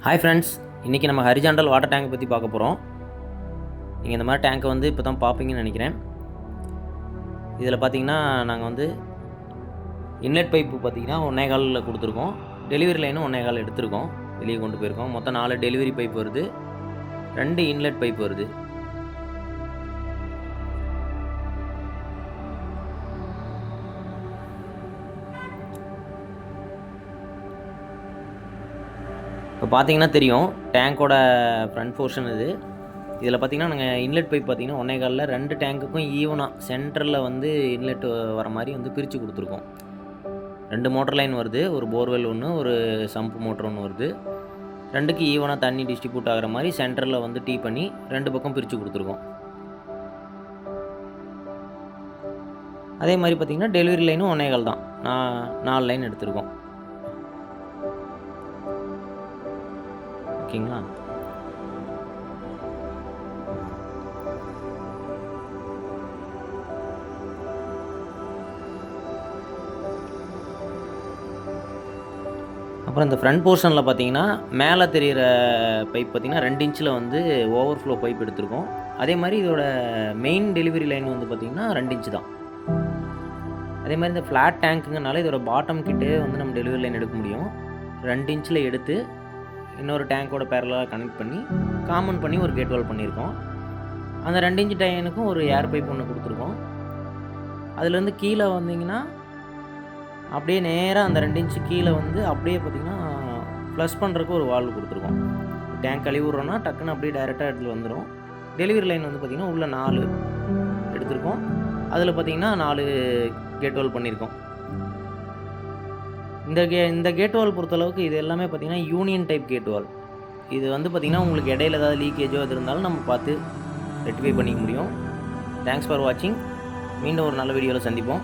Hi friends, இன்றைக்கி நம்ம horizontal water டேங்கை பற்றி பார்க்க போகிறோம். நீங்கள் இந்த மாதிரி டேங்கை இப்போ தான் பார்ப்பீங்கன்னு நினைக்கிறேன். இதில் பார்த்தீங்கன்னா நாங்கள் இன்லெட் பைப்பு பார்த்தீங்கன்னா 1.25 கொடுத்துருக்கோம். டெலிவரி லைனும் 1.25 எடுத்திருக்கோம், வெளியே கொண்டு போயிருக்கோம். மொத்தம் 4 டெலிவரி பைப் வருது, 2 இன்லெட் பைப் வருது. இப்போ பார்த்தீங்கன்னா தெரியும் டேங்கோட ஃப்ரண்ட் போர்ஷன் இது. இதில் பார்த்தீங்கன்னா நாங்கள் இன்லெட் பைப் பார்த்தீங்கன்னா 1.25 2 டேங்குக்கும் ஈவனாக சென்டரில் இன்லெட் வர மாதிரி பிரித்து கொடுத்துருக்கோம். 2 மோட்டர் லைன் வருது, ஒரு போர்வெல் ஒன்று, ஒரு சம்ப் மோட்டர் ஒன்று வருது. 2க்கு ஈவனாக தண்ணி டிஸ்ட்ரிபியூட் ஆகிற மாதிரி சென்டரில் டீ பண்ணி 2 பக்கம் பிரித்து கொடுத்துருக்கோம். அதே மாதிரி பார்த்திங்கன்னா டெலிவரி லைனும் 1.25 தான், 4 லைன் எடுத்திருக்கோம். ஓகேங்களா? அப்புறம் இந்த ஃப்ரண்ட் போர்ஷனில் பார்த்தீங்கன்னா மேலே தெரிகிற பைப் பார்த்தீங்கன்னா 2 இன்ச்சில் ஓவர்ஃப்ளோ பைப் எடுத்திருக்கோம். அதே மாதிரி இதோட மெயின் டெலிவரி லைன் பார்த்தீங்கன்னா 2 இன்ச்சு தான். அதே மாதிரி இந்த ஃப்ளாட் டேங்க்குங்கனால இதோட பாட்டம் கிட்டே நம்ம டெலிவரி லைன் எடுக்க முடியும். 2 இன்ச்சில் எடுத்து இன்னொரு டேங்கோட பேரலாக கனெக்ட் பண்ணி காமன் பண்ணி ஒரு கேட் வால் பண்ணியிருக்கோம். அந்த 2 இன்ச்சு டேனுக்கும் ஒரு ஏர் பைப் ஒன்று கொடுத்துருக்கோம். அதுலேருந்து கீழே வந்தீங்கன்னா அப்படியே நேராக அந்த 2 இன்ச்சு கீழே அப்படியே பார்த்திங்கன்னா ஃப்ளஷ் பண்ணுறதுக்கு ஒரு வால்வு கொடுத்துருக்கோம். டேங்க் கழுவி விட்றோன்னா டக்குன்னு அப்படியே டைரெக்டாக எடுத்துகிட்டு வந்துடும். டெலிவரி லைன் பார்த்திங்கன்னா உள்ள 4 எடுத்திருக்கோம். அதில் பார்த்திங்கன்னா 4 கேட் வால் பண்ணியிருக்கோம். இந்த கேட் வால் பொறுத்தளவுக்கு இது எல்லாமே பார்த்திங்கன்னா யூனியன் டைப் கேட் வால். இது பார்த்திங்கன்னா உங்களுக்கு இடையில ஏதாவது லீக்கேஜோ அது இருந்தாலும் நம்ம பார்த்து ரெக்டிஃபை பண்ணிக்க முடியும். தேங்க்ஸ் ஃபார் வாட்சிங். மீண்டும் ஒரு நல்ல வீடியோவில் சந்திப்போம்.